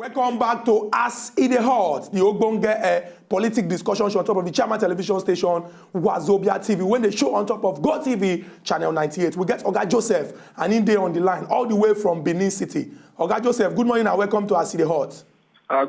Welcome back to As in the Heart, the Ogbonge politic discussion show on top of the Chairman television station, Wazobia TV. When they show on top of Go TV, channel 98, we get Oga Joseph and in there on the line, all the way from Benin City. Oga Joseph, good morning and welcome to As in the Heart.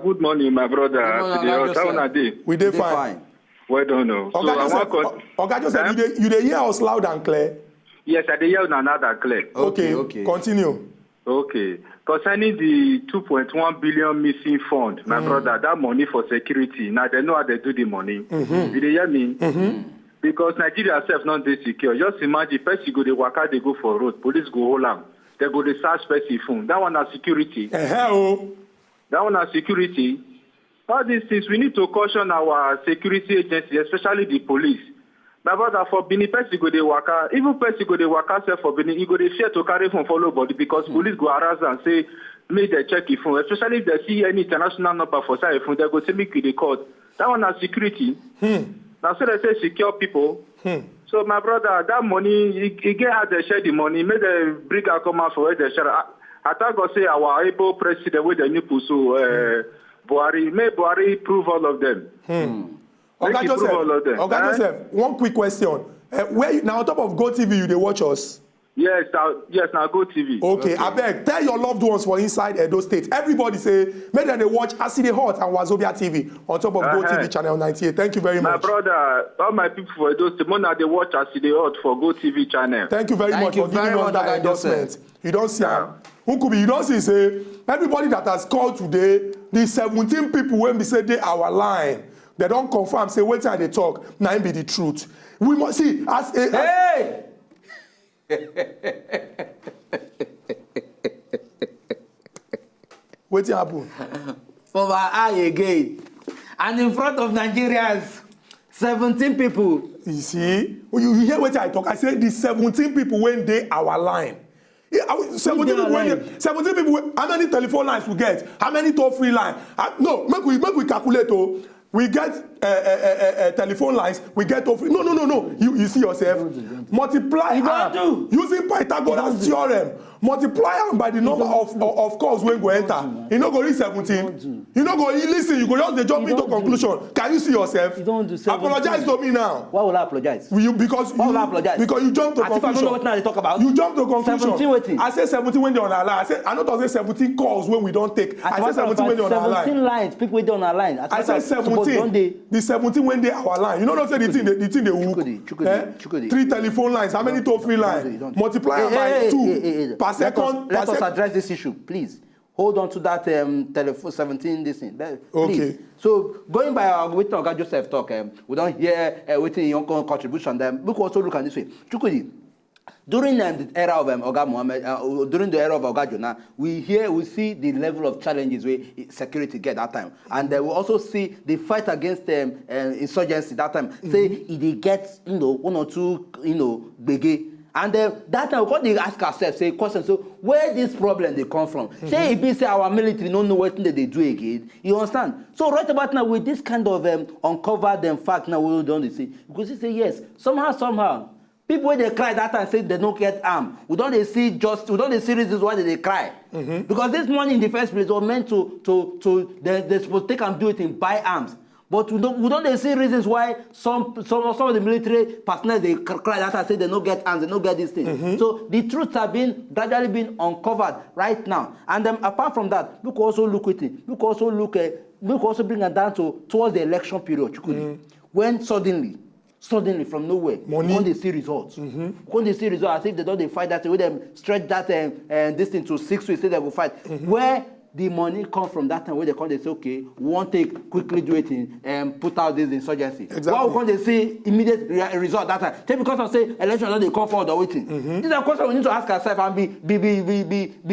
Good morning, my brother. We did fine. Well done. Oga Joseph, you dey hear us loud and clear? Yes, I dey hear another clear. Okay. Continue. Okay. Concerning the 2.1 billion missing fund, my brother, that money for security, now they know how they do the money. You dey hear me? Because Nigeria itself not dey secure. Just imagine, person go dey waka, they go for road, police go hold am. They go dey search person phone. That one is security. That one is security. All these things, we need to caution our security agency, especially the police. My brother, for Benin, person go dey waka, even person go dey waka self for Benin, he go dey fear to carry phone follow body because police go harass and say, make they check your phone. Especially if they see any international number for side phone, they go say make you dey call. That one is security. Now so they say secure people. So my brother, that money, he get how they share the money, make they bring our come out for where they share. I thought God say our able president with the new pursue Buhari, may Buhari prove all of them. Oga Joseph, one quick question. Now on top of Go TV, you dey watch us? Yes, now Go TV. Okay, abeg, tell your loved ones for inside Edo State. Everybody say, make them dey watch As in the Heart and Wazobia TV on top of Go TV channel 98. Thank you very much. My brother, all my people for Edo State, now they watch As in the Heart for Go TV channel. Thank you very much for giving us that endorsement. You don't see you don't see say everybody that has called today, the 17 people when we say they our line. They don't confirm, say, wait till they talk, now be the truth. We must see, hey! Wait till happen. For my eye again. And in front of Nigerians, 17 people. You see? You hear what I talk? I say the 17 people when they our line. 17 people, how many telephone lines we get? How many toll-free lines? No, make we calculate. We get telephone lines, we get toll-free. No. You see yourself. Multiply using Pythagoras theorem. Multiply them by the number of calls when go enter. You know go reach 17. You know go listen. You go just jump into conclusion. Can you see yourself? You don't do 17. Apologize to me now. Why will I apologize? Why will I apologize? Because you jump to conclusion. I don't know what now they talk about. You jump to conclusion. 17 waiting. I say 17 when they're on our line. I not say 17 calls when we don't take. I say 17 when they're on our line. 17 lines. People wait on our line. I say 17. The 17 when they our line. You know what I'm saying? The thing they hook. Chukudi. 3 telephone lines. How many toll-free lines? Multiply by 2 per second. Let us address this issue, please. Hold on to that telephone 17 this thing. Okay. So going by with Oga Joseph talk, we don't hear waiting your contribution. Then we can also look at this way. Chukudi, during the era of Oga Mohammed, during the era of Oga Jonah, we see the level of challenges where security get that time, and we also see the fight against insurgency that time. Say it gets 1 or 2 biggie. And that time, what they ask ourselves, say, question, so where this problem they come from? Say, if we say our military don't know what they do again, you understand? So right about now, with this kind of uncovered fact, now we don't see. Because you say, yes, somehow, people when they cry that time say they don't get armed. We don't see reasons why they cry. Because this money in the first place was meant they're supposed to take and do it in buy arms. But we don't see reasons why some of the military personnel they cry that and say they don't get arms, they don't get these things. So the truths have been gradually being uncovered right now. And apart from that, we can also look at it. We can also bring it down towards the election period. When suddenly from nowhere, when they see results, when they see results, I think they fight that with them stretch that this thing to 6 weeks, say they will fight. Where the money comes from that time where they say, okay, we won't take quickly do it and put out this insurgency. Exactly. Why we can't see immediate result that time? Just because of say election they come forward or waiting. These are questions we need to ask ourselves and be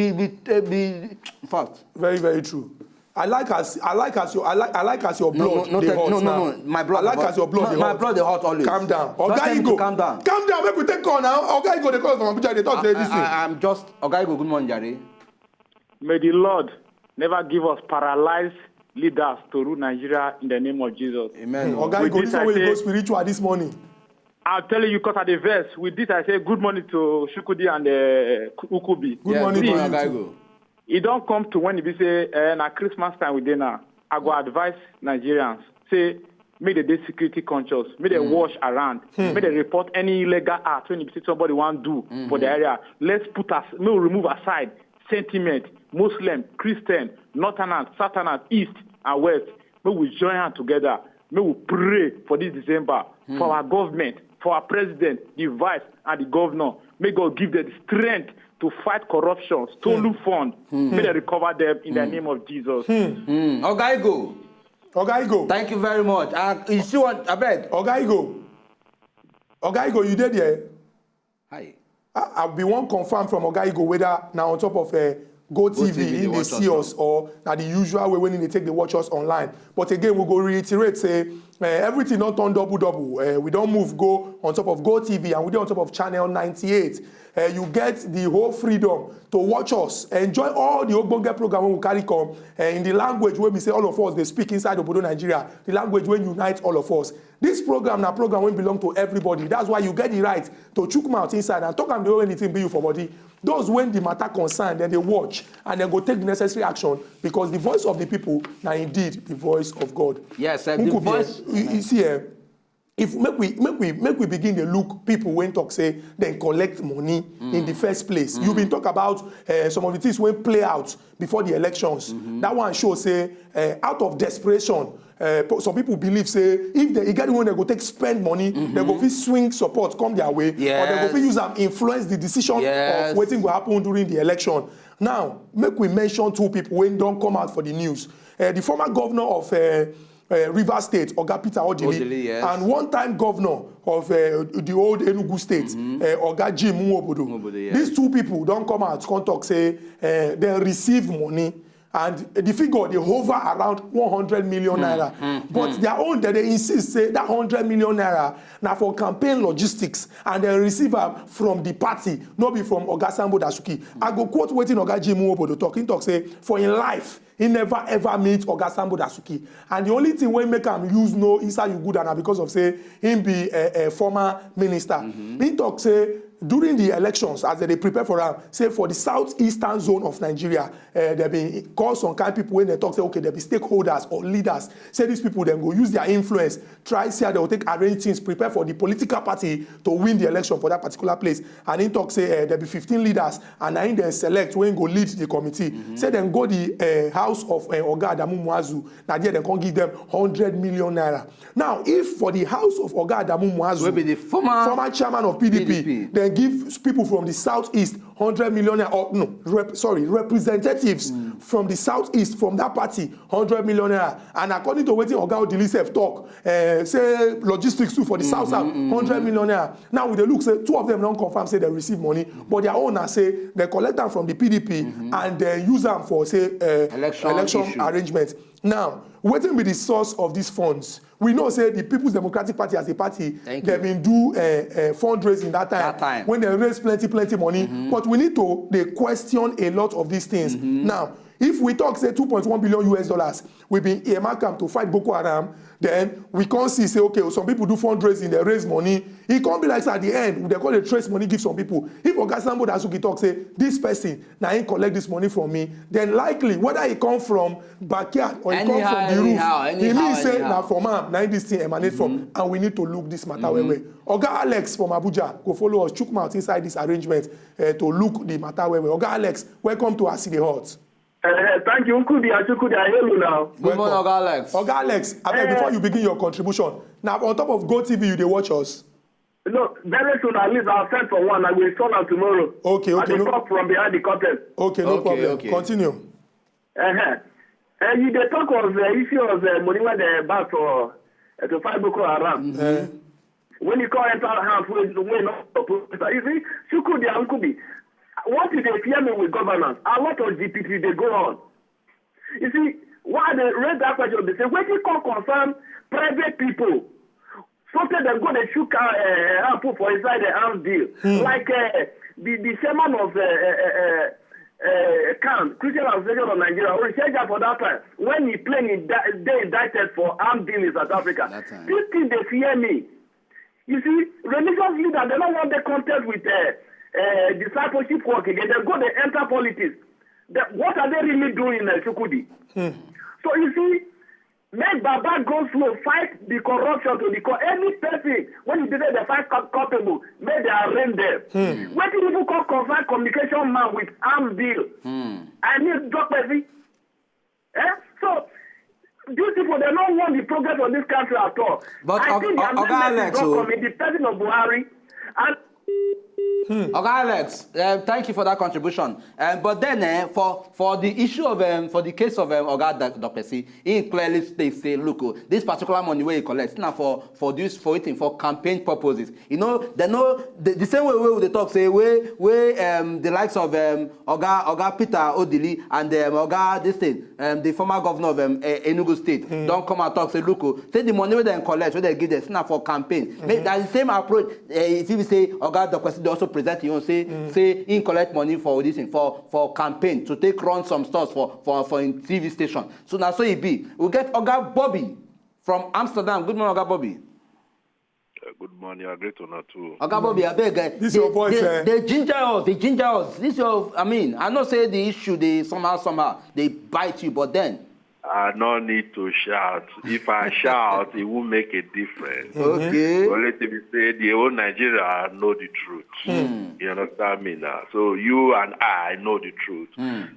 in fact. Very, very true. I like as your blood. No. My blood. I like as your blood. My blood they hot always. Calm down. Oga, calm down. Calm down. Make we take call now. Oga, go the call from Abuja. They talk say this thing. I'm just Oga, good morning, Jare. May the Lord never give us paralyzed leaders to rule Nigeria in the name of Jesus. Amen. Oga, this one will go spiritual this morning. I'm telling you, because at the verse, with this I say good morning to Shukudi and Ukubi. Good morning to you. it don't come to when you say, na Christmas time we now. I go advise Nigerians, say, make they be security conscious, make they watch around, make they report any illegal act when you see somebody want to do for the area. Let's remove aside sentiment, Muslim, Christian, Northerners, Southerners, East and West. May we join hands together. May we pray for this December, for our government, for our president, the vice, and the governor. May God give them the strength to fight corruption, stolen funds. May they recover them in the name of Jesus. Okay, go. Ogaigo. Thank you very much. You still want, I beg. Ogaigo, you did there? Hi. I'll be one confirm from Ogaigo whether now on top of Go TV in they see us or now the usual way when they take the watch us online. But again, we'll go reiterate, say everything not on double. We don't move go on top of Go TV and we do on top of channel 98. You get the whole freedom to watch us, enjoy all the Ogbonge program we carry come in the language where we say all of us, they speak inside Obodo Nigeria, the language where unite all of us. This program na program will belong to everybody. That's why you get the right to chook mouth inside and talk and do anything be you for body. Those when the matter concerned, then they watch and then go take the necessary action because the voice of the people now indeed the voice of God. Yes, the voice. You see, if make we begin to look people when talk say then collect money in the first place. You've been talk about some of the things when play out before the elections. That one shows say out of desperation. Some people believe say if they get one they go take spend money, they go fit swing support come their way, or they go fit use them influence the decision of waiting will happen during the election. Now, make we mention two people when don't come out for the news. The former governor of Rivers State, Oga Peter Odili, yes. And one-time governor of the old Enugu State, Oga Jim Nwobodo. Yes. These two people don't come out, come talk, say they receive money, and the figure they hover around 100 million naira. But their own, they insist, say that 100 million naira now for campaign logistics, and they receive from the party, not be from Oga Sambo Dasuki. I go quote waiting Oga Jim Nwobodo talk, say, for in life, he never ever meet Oga Sambo Dasuki. And the only thing we make him use no inside you good and because of say him be a former minister. He talk say during the elections as they prepare for him, say for the southeastern zone of Nigeria, there be call some kind of people when they talk say okay there be stakeholders or leaders. Say these people then go use their influence, try see how they will take arrange things, prepare for the political party to win the election for that particular place. And he talk say there be 15 leaders and I then select when go lead the committee. Say then go the house of Oga Adamu Muazu. Now there they can give them 100 million naira. Now if for the house of Oga Adamu Muazu, will be the former chairman of PDP. Then give people from the southeast 100 million naira, or no, representatives from the southeast from that party 100 million naira. And according to what Oga Odili talk, say logistics too for the south 100 million naira. Now with the look, say two of them don't confirm say they receive money, but their owner say they collect them from the PDP and they use them for say election arrangements. Now, waiting with the source of these funds. We know, say, the People's Democratic Party as a party, they've been do fundraising that time when they raise plenty money. But we need to question a lot of these things. Now, if we talk, say, $2.1 billion, we've been earmarked to fight Boko Haram, then we can't see, say, okay, some people do fundraising, they raise money. It can't be like at the end, they call it trace money, give some people. If Oga Sambo Dasuki talk, say, this person, now he collect this money from me, then likely, whether it come from backyard or it come from the roof, he means say, now from him, now this thing emanate from, and we need to look this matter way. Oga Alex from Abuja, go follow us, chook mouth inside this arrangement to look the matter way. Oga Alex, welcome to Aside Hot. Thank you, Nkudi. I hear you now. Good morning, Oga Alex. Oga Alex, before you begin your contribution, now on top of Go TV, they watch us. No, very soon at least I'll send for one. I will install them tomorrow. Okay. I will talk from behind the curtain. Okay, no problem. Okay. Continue. You the talk of the issue of money when they back for to fight Boko Haram. When you call enter house, we not supposed to. You see, Shukudi and Nkubi. What is they fear me with governance? A lot of GPT they go on. You see, why they raise that question? They say, when you call concern private people, sometimes they go they shoot put for inside the house deal. Like the chairman of CAN, Christian Association of Nigeria, or for that time, when he playing they indicted for armed deal in South Africa. This thing they fear me. You see, religious leaders, they don't want the contest with discipleship work again. They go, they enter politics. what are they really doing, Shukudi? So you see, make Baba go slow, fight the corruption to the core. Any person, when you did the fight culpable, make they arraign them. When people call conflict communication man with arms deal, I need drop every. So these people, they don't want the progress of this country at all. But I think the Alex, the president of Buhari and. Okay, Alex, thank you for that contribution. But then, for the issue of for the case of Oga Dr. C, he clearly states, say, look, this particular money where he collects now for campaign purposes. You know, they know the same way they talk, say where the likes of Oga Peter Odili and Oga this thing, the former governor of Enugu State, don't come and talk, say, look, say the money where they collect, where they give them now for campaign. That's the same approach. If you say Oga Dr. C, they also present you say he collect money for this thing for campaign to take run some stores for in TV station. So now so it be. We get Oga Bobby from Amsterdam. Good morning, Oga Bobby. Good morning. I agree to that too. Oga Bobby, I beg. This your voice, they ginger us. This your. I mean, I know say the issue they somehow they bite you, but then. I no need to shout. If I shout, it will make a difference. Okay. But let me say, the whole Nigeria know the truth. You understand me now? So you and I know the truth.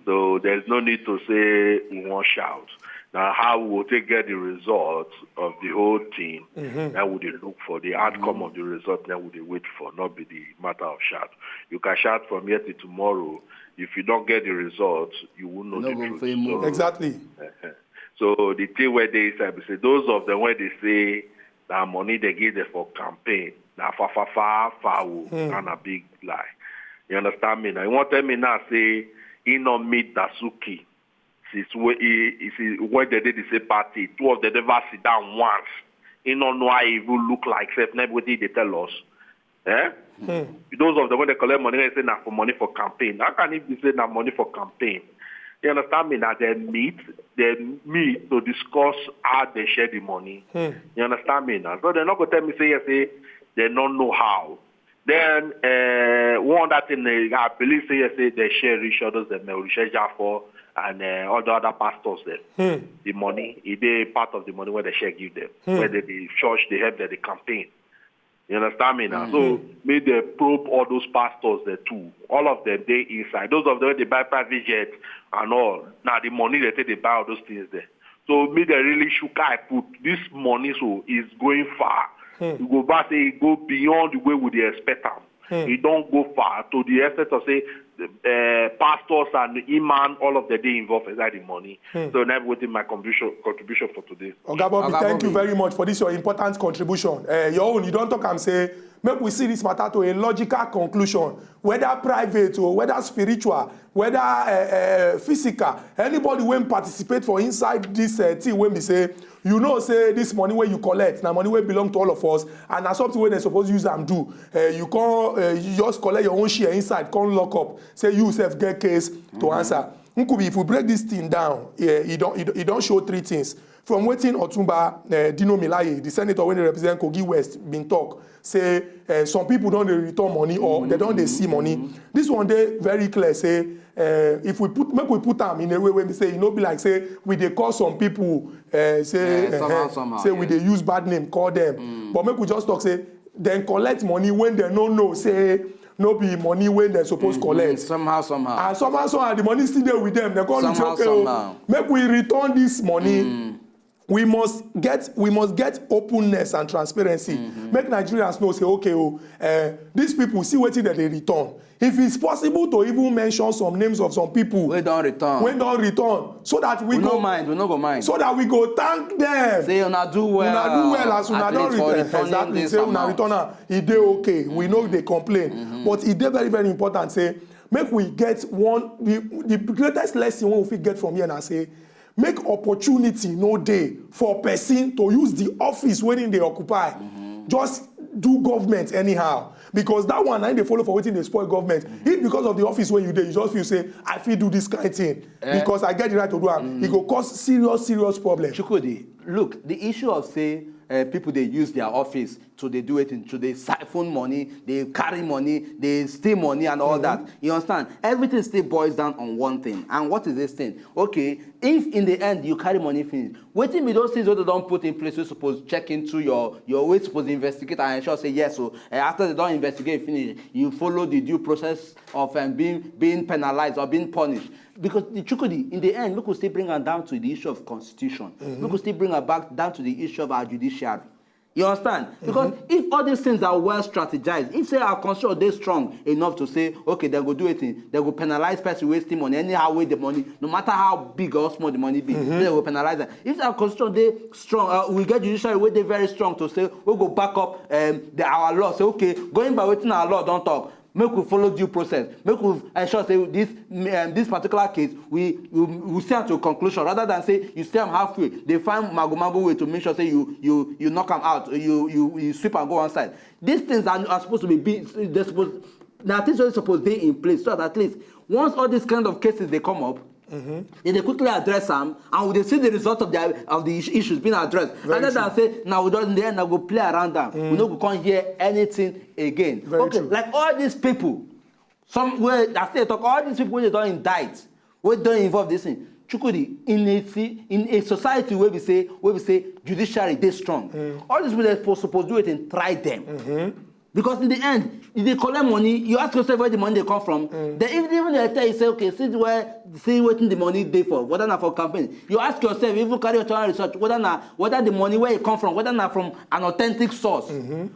So there's no need to say we won't shout. Now, how we will get the results of the whole thing, that would they look for the outcome of the result, that would they wait for, not be the matter of shout. You can shout from here to tomorrow. If you don't get the results, you will know the truth. So, exactly. So the thing where they say, those of them where they say that money they give them for campaign, now far, and a big lie. You understand me now? You want to tell me now, say, he not meet Dasuki. Since when they did the same party, two of them never sit down once. He don't know how he will look like, except everybody they tell us. Those of them when they collect money, they say now for money for campaign. How can it be say now money for campaign? You understand me now? They meet to discuss how they share the money. You understand me now? So they're not going to tell me, say, they don't know how. Then, one other thing, I believe, say, they share each other's, they share Jaffa and all the other pastors there. The money, it is part of the money where they share give them. Where the church, they help the campaign. You understand me now? So, may they probe all those pastors there too. All of them, they inside. Those of them, they buy private jets and all. Now, the money they take, they buy all those things there. So, may they really should put this money, so is going far. You go back, say, it go beyond the way we expect them. It don't go far to the extent of, say, pastors and imam, all of the day involved inside the money. So now waiting my contribution for today. Oga Bobby, thank you very much for this your important contribution. Your own, you don't talk and say, make we see this matter to a logical conclusion, whether private or whether spiritual, whether physical. Anybody when participate for inside this thing when we say, you know, say this money where you collect, now money where belong to all of us, and that's something where they supposed to use and do. You can't you just collect your own share inside, can't lock up. Say you self get case to answer. Nkubi, if we break this thing down, it don't show three things. From waiting Otumba Dino Milaye, the senator when they represent Kogi West, been talk, say some people don't return money or they don't see money. This one day very clear, say if we put them in a way when we say, you know, be like say we they call some people somehow, say we they use bad name, call them. But make we just talk, say then collect money when they don't know, say no be money when they're supposed to collect. Somehow. And somehow the money still there with them. They're going to say, okay, make we return this money. We must get openness and transparency. Make Nigerians know, say, okay, these people see what that they return. If it's possible to even mention some names of some people, we don't return, so that we go mind, so that we go thank them. Say una do well, as una don't return. Exactly. Say una return, it dey okay. We know they complain, but it dey very very important. Say make we get the greatest lesson we get from here and say. Make opportunity no day for person to use the office when they occupy. Just do government anyhow. Because that one, I they follow for waiting they spoil government. If because of the office when you do, you just feel say, I feel do this kind of thing. Because I get the right to do it. It will cause serious problem. Chukudi, look, the issue of say people they use their office to they do it, to they siphon money, they carry money, they steal money and all that. You understand? Everything still boils down on one thing. And what is this thing? Okay, if in the end you carry money finish, waiting with those things that they don't put in place, you suppose check into your way, supposed to investigate and ensure say yes. So after they don't investigate finish, you follow the due process of being penalized or being punished. Because the Chukudi, in the end, we could still bring them down to the issue of constitution. We could still bring her back down to the issue of our judiciary. You understand? Because if all these things are well strategized, if say our constitution they strong enough to say, okay, they go do it, they go penalize person wasting money, anyhow way the money, no matter how big or small the money be, they will penalize them. If our constitution they strong, we get judiciary way they very strong to say, we go back up our law. Say, okay, going by waiting our law, don't talk. Make we follow due process. Make we ensure say this particular case we see to a conclusion rather than say you stay halfway. They find mago way to make sure say you knock them out. You sweep and go on side. These things are supposed to be they're supposed now things are supposed to be in place so that at least once all these kind of cases they come up. Then they quickly address them, and we see the result of the issues being addressed. Rather than say, now we don't in the end, I go play around them. We know we can't hear anything again. Very true. Like all these people, somewhere that say talk, all these people when they don't indict, when they don't involve this thing. Chukudi, in a society where we say judiciary they strong. All these people they're supposed to do it and try them. Because in the end, if they collect money, you ask yourself where the money they come from. Then even they tell you, say, okay, see where the money they for, whether not for campaign. You ask yourself, even carry your own research, whether the money where it come from, whether not from an authentic source,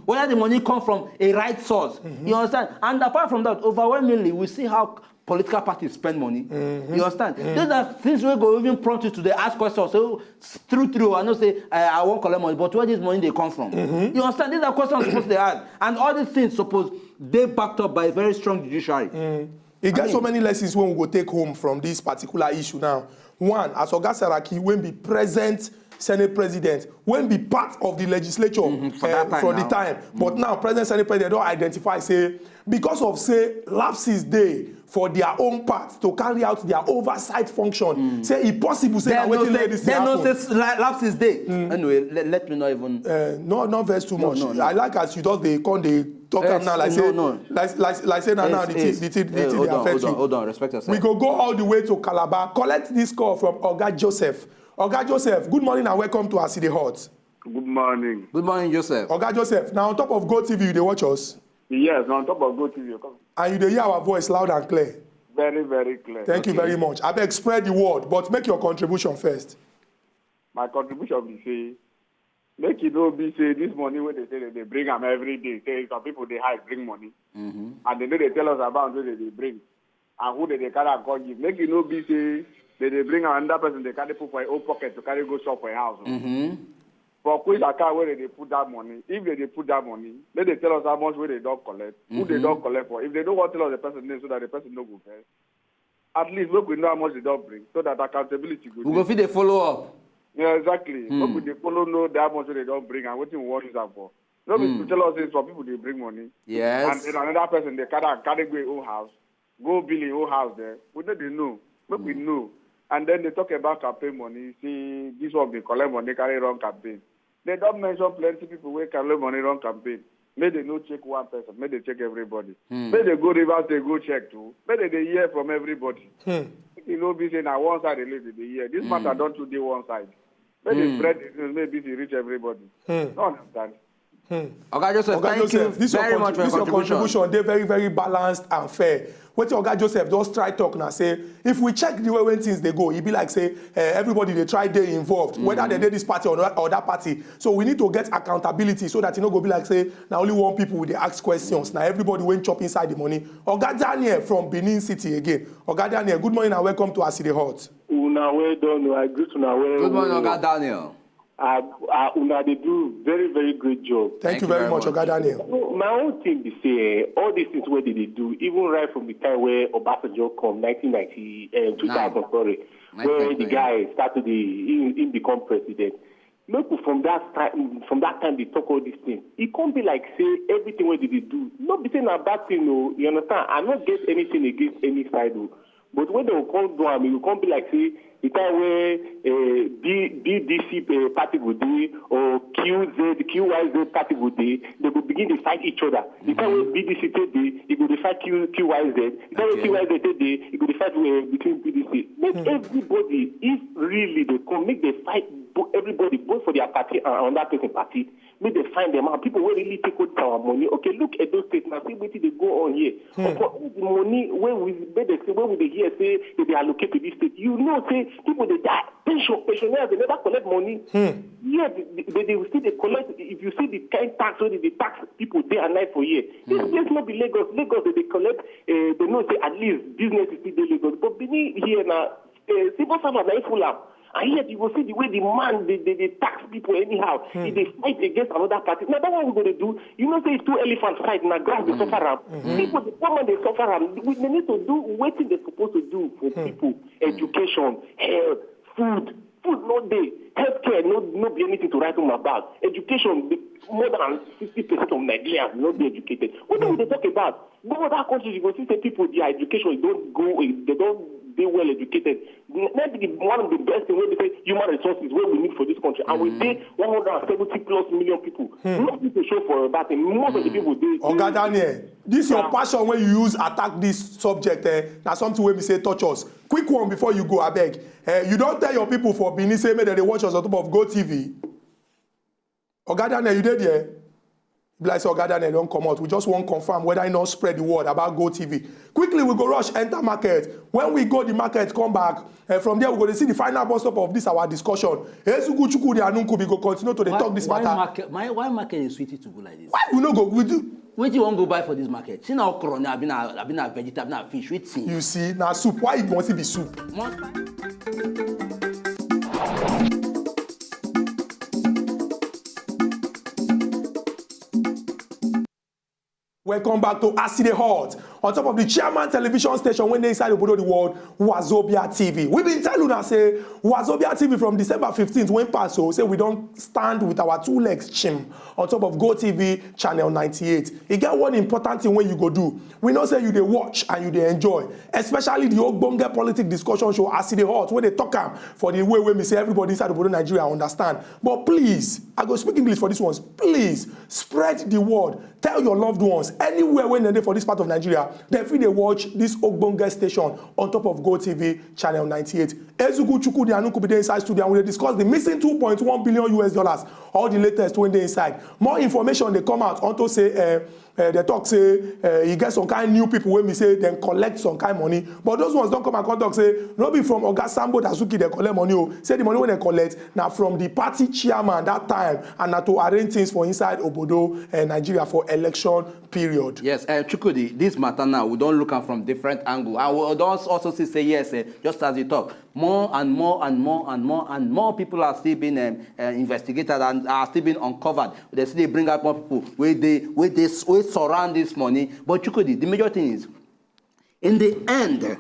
whether the money come from a right source. You understand? And apart from that, overwhelmingly, we see how political parties spend money. You understand? Those are things we go even prompt you to the ask questions. So through, I know say I won't collect money, but where this money they come from? You understand? These are questions supposed to ask, and all these things supposed they backed up by a very strong judiciary. You get so many lessons when we go take home from this particular issue now. One, as Oga Saraki when be present Senate President, when be part of the legislature for the time. But now President Senate President don't identify say because of say lapses day for their own part to carry out their oversight function. Say it possible say that waiting let this happen. Then no say lapses day. Anyway, let me not even. Not verse too much. No. I like as you just they come they talk now like say like say now the thing they affect you. Hold on, respect yourself. We go all the way to Calabar. Collect this call from Oga Joseph. Oga Joseph, good morning and welcome to Aside Hot. Good morning. Good morning, Joseph. Oga Joseph, now on top of GoTV, you dey watch us? Yes, on top of GoTV. And you dey hear our voice loud and clear? Very, very clear. Thank you very much. I beg spread the word, but make your contribution first. My contribution will say, make it no be say this money when they say that they bring them every day. Say some people they hide bring money. And they know they tell us about who they bring. And who they carry and call give. Make it no be say they bring another person they carry put for a own pocket to carry go shop for a house. For which account where they put that money, if they put that money, then they tell us how much where they don't collect, who they don't collect for. If they don't want to tell us the person name so that the person no go first, at least look we know how much they don't bring, so that accountability good. We go fit dey follow up. Yeah, exactly. Look we they follow know how much they don't bring and what we want use them for. No be to tell us this, some people they bring money. Yes. And then another person they carry go own house, go bill in own house there. We know they know. Look we know. And then they talk about campaign money. See, this one they collect money, carry wrong campaign. They don't mention plenty people who collect money wrong campaign. May they no check one person, may they check everybody. May they go rivers, they go check too. May they hear from everybody. You know, be saying now one side they live in the year. This matter don't to do one side. May they spread it, maybe they reach everybody. Don't understand. Oga Joseph, thank you very much for your contribution. They're very, very balanced and fair. What Oga Joseph just try talk now say, if we check the way when things they go, it be like say everybody they try they involved, whether they did this party or that party. So we need to get accountability so that you know go be like say now only one people will they ask questions. Now everybody went chop inside the money. Oga Daniel from Benin City again. Oga Daniel, good morning and welcome to Aside Hot. Una well done. I greet una well. Good morning, Oga Daniel. Una they do very, very great job. Thank you very much, Oga Daniel. So my own thing is say all these things where they do, even right from the time where Obasanjo come, 2000, sorry, where the guy started he become president. Look, from that time they talk all these things. It can't be like say everything where they do. Not be saying a bad thing, no. You understand? I not get anything against any side, no. But when they will come do it will come be like, say, the time where BDC party would do or QYZ party would do, they will begin to fight each other. The time where BDC today, it will fight QYZ. The time where QYZ today, it will fight between BDC. Make everybody, if really they come, make they fight everybody, both for their party and that person party. Make they find them out. People will really take out our money. Okay, look at those states now. See what they go on here. The money where we hear say they allocate to this state. You know, say people they die. Pensioners they never collect money. Yeah, they will still they collect. If you see the kind tax where they tax people day and night for year. This place not be Lagos. Lagos they collect. They know say at least business is still Lagos. But beneath here now, civil servants are full up. And yet you will see the way the man, they tax people anyhow. If they fight against another party. Now that's what we're going to do. You know, say it's two elephants fight in the grass, they suffer them. People, the woman, they suffer them. They need to do what they're supposed to do for people. Education, health, food not there. Healthcare, no be anything to write on my back. Education, more than 60% of Nigerians will not be educated. What do they talk about? No other countries, you go see people, their education, they don't be well educated. Maybe one of the best things when they say human resources, what we need for this country. And we pay 170 plus million people. Not people show for that. And most of the people they. Oga Daniel, this your passion when you use attack this subject. Now something when we say touch us. Quick one before you go, I beg. You don't tell your people for Benin say that they watch us on top of Go TV. Oga Daniel, you did here? Like Oga Daniel don't come out. We just want to confirm whether I not spread the word about Go TV. Quickly, we go rush enter market. When we go the market, come back. From there, we go to see the final bus stop of this our discussion. Ezugu Chukudi Anunkubi go continue to talk this matter. Why market is sweetie to go like this? Why we no go? We do. What do you want to go buy for this market? See now, corona, I've been a vegetable, I've been a fish. Wait, you see, now soup. Why it must be soup? Welcome back to Aside Hot. On top of the chairman television station when they inside the world, Wazobia TV. We've been telling us say Wazobia TV from December 15th when pass so say we don't stand with our two legs chim on top of Go TV channel 98. You get one important thing when you go do. We know say you they watch and you they enjoy, especially the Ogbonge politics discussion show Aside Hot where they talk for the way we say everybody inside the Nigeria understand. But please, I go speak English for this ones. Please spread the word. Tell your loved ones anywhere when they're for this part of Nigeria, they feel they watch this Ogbonge station on top of Go TV channel 98. Ezugu Chukudi Anunkubi inside studio and we discuss the missing $2.1 billion, all the latest when they inside. More information they come out onto say they talk say you get some kind of new people when we say then collect some kind of money, but those ones don't come and talk say no be from Oga Sambo Dazuki they collect money. Say the money when they collect now from the party chairman that time and now to arrange things for inside Obodo Nigeria for election period. Yes, Chukudi, this matter now we don't look at from different angle. I will also say yes, just as you talk, more and more people are still being investigated and are still being uncovered. They still bring out more people where they surround this money. But Chukudi, the major thing is, in the end,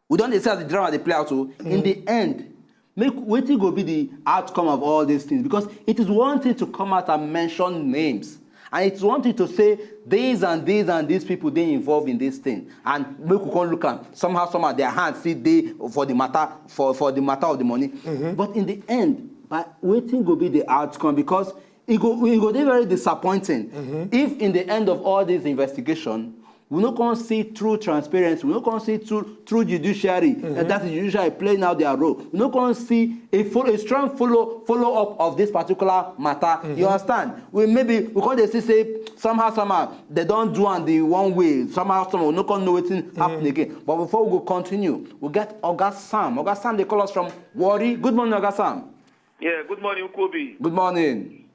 we don't decide the drama they play out. So in the end, waiting will be the outcome of all these things, because it is one thing to come out and mention names. And it's one thing to say these and these people they involved in this thing, and we can look at somehow their hands see they for the matter for the matter of the money. But in the end, but waiting will be the outcome, because it go be very disappointing if in the end of all this investigation we not going to see true transparency. We not going to see true judiciary. And that is judiciary playing out their role. We not going to see a strong follow up of this particular matter. You understand? We because they say somehow they don't do on the one way. Somehow we not going to know what's happening again. But before we go continue, we get Oga Sam. Oga Sam, they call us from Warri. Good morning, Oga Sam. Yeah, good morning, Ukobi. Good morning.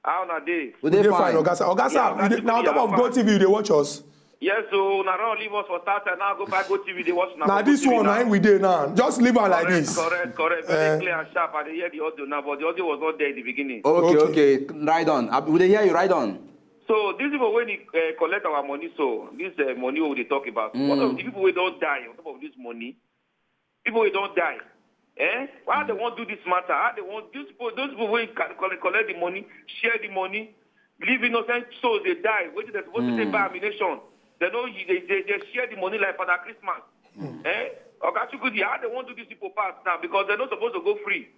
How are they? We're fine, Oga Sam. Oga Sam, now on top of Go TV, they watch us. Yes, so now don't leave us for start and now go back Go TV. They watch now. Now this one, now we did now. Just leave her like this. Correct. Very clear and sharp. I hear the audio now, but the audio was not there in the beginning. Okay. Right on. Will they hear you? Right on. So these people when they collect our money, so this money what they talk about. What of the people who don't die on top of this money? People who don't die. Why they want to do this matter? How they want those people who collect the money, share the money, leave innocent souls they die. What is they supposed to say by ammunition? They know they share the money like Father Christmas. Oga Chukudi, how they want to do these people pass now because they're not supposed to go free.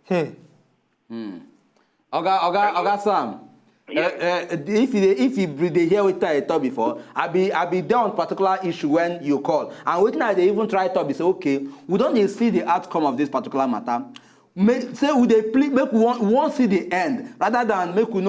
Oga Sam. If you they hear what I talk before, I be there on particular issue when you call. And when they even try to say, okay, we don't see the outcome of this particular matter. Make we won't see the end rather than make we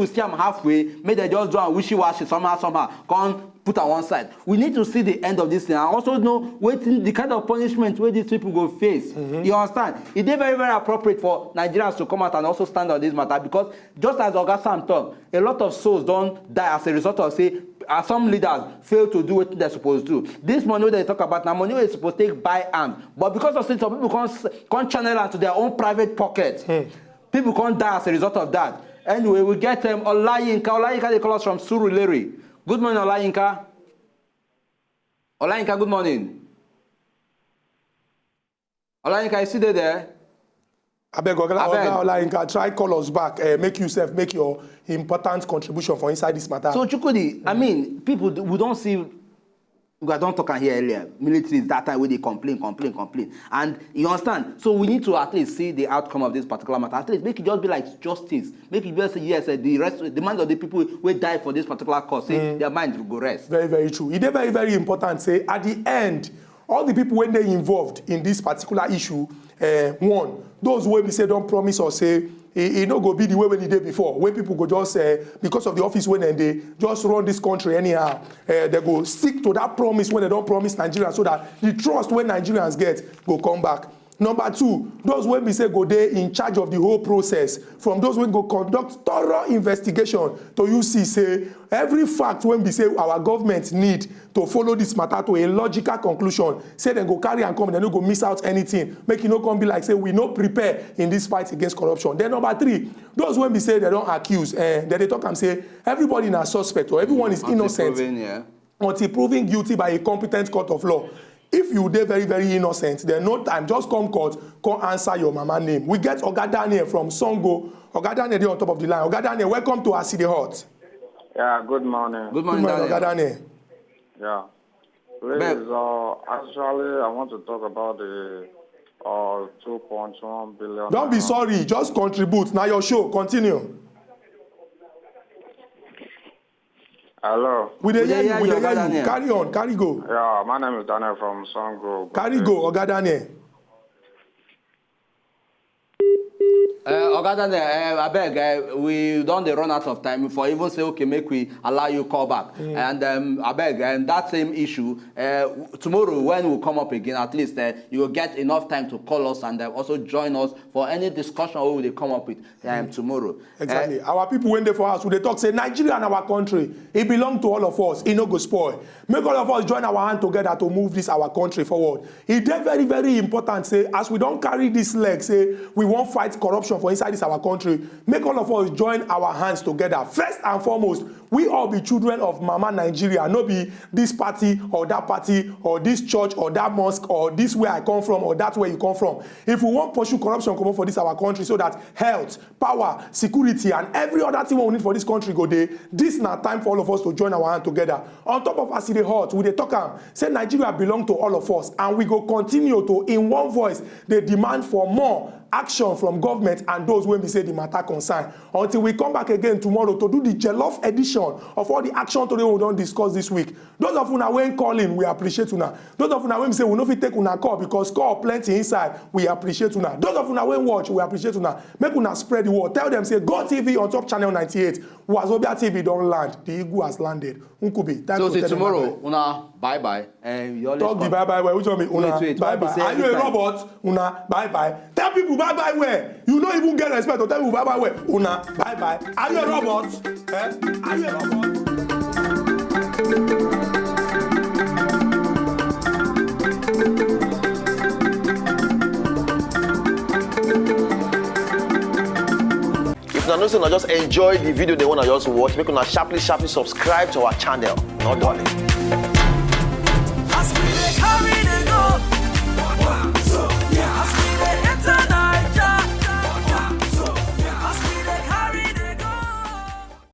see them halfway, make they just do and wishy-washy somehow come put on one side. We need to see the end of this thing and also know the kind of punishment where these people go face. You understand? It is very, very appropriate for Nigerians to come out and also stand on this matter because just as Oga Sam talk, a lot of souls don't die as a result of some leaders fail to do what they're supposed to do. This money they talk about now, money is supposed to take buy arms, but because of some people can't channel it to their own private pocket. People can't die as a result of that. Anyway, we get Olayinka. Olayinka, they call us from Surulere. Good morning, Olayinka. Olayinka, good morning. Olayinka, is still there? I beg Olayinka, try call us back. Make your important contribution for inside this matter. So Chukudi, I mean, people we don't see. We don't talk here earlier. Military is that time where they complain, and you understand. So we need to at least see the outcome of this particular matter. At least make it just be like justice. Make it just say yes. The mind of the people who die for this particular cause, their mind will go rest. Very, very true. It is very, very important. Say at the end, all the people when they involved in this particular issue, one, those when we say don't promise or say. It no go be the way when it did before. When people go just because of the office when they just run this country anyhow, they go stick to that promise when they don't promise Nigerians so that the trust when Nigerians get go come back. Number two, those when we say go there in charge of the whole process, from those when go conduct thorough investigation to you see say every fact when we say our government need to follow this matter to a logical conclusion, say they go carry and come, they no go miss out anything, make it no come be like say we no prepare in this fight against corruption. Then number three, those when we say they don't accuse, then they talk and say everybody is a suspect or everyone is innocent until proven guilty by a competent court of law. If you dey very, very innocent, then no time, just come court, come answer your mama name. We get Oga Daniel from Songo. Oga Daniel dey on top of the line. Oga Daniel, welcome to Aside Hot. Yeah, good morning. Good morning, Oga Daniel. Yeah. Please, actually, I want to talk about the 2.1 billion. Don't be sorry, just contribute. Now your show, continue. Hello. We dey hear you. Carry on, carry go. Yeah, my name is Daniel from Songo. Carry go, Oga Daniel. Oga Daniel, I beg, we don't run out of time for even say, okay, make we allow you call back. And I beg, and that same issue, tomorrow when we come up again, at least you will get enough time to call us and also join us for any discussion we will come up with tomorrow. Exactly. Our people when they for us, they talk, say Nigeria and our country, it belongs to all of us. It no go spoil. Make all of us join our hand together to move this our country forward. It is very, very important, say, as we don't carry this leg, say, we won't fight corruption for inside this our country, make all of us join our hands together. First and foremost, we all be children of Mama Nigeria, no be this party or this church or that mosque or this where I come from or that where you come from. If we want pursue corruption come up for this our country so that health, power, security and every other thing we need for this country go there, this is not time for all of us to join our hand together. On top of Aside Hot, we dey talk say Nigeria belong to all of us and we go continue to in one voice they demand for more action from government and those when we say the matter concern until we come back again tomorrow to do the jollof edition of all the action today we don't discuss this week. Those of una when calling, we appreciate una. Those of una when say we no fit take una call because call plenty inside, we appreciate una. Those of una when watch, we appreciate una. Make una spread the word. Tell them say Go TV on top channel 98. Wazobia TV don't land. The eagle has landed. Unkubi. So say tomorrow, una bye bye. Talk the bye bye where? Which one me? Una bye bye. Are you a robot? Una bye bye. Tell people bye bye where? You don't even get respect. Or tell people bye bye where? Una bye bye. Are you a robot? Are you a robot? If una know say una just enjoy the video they wanna just watch, make una sharply subscribe to our channel. Not darling.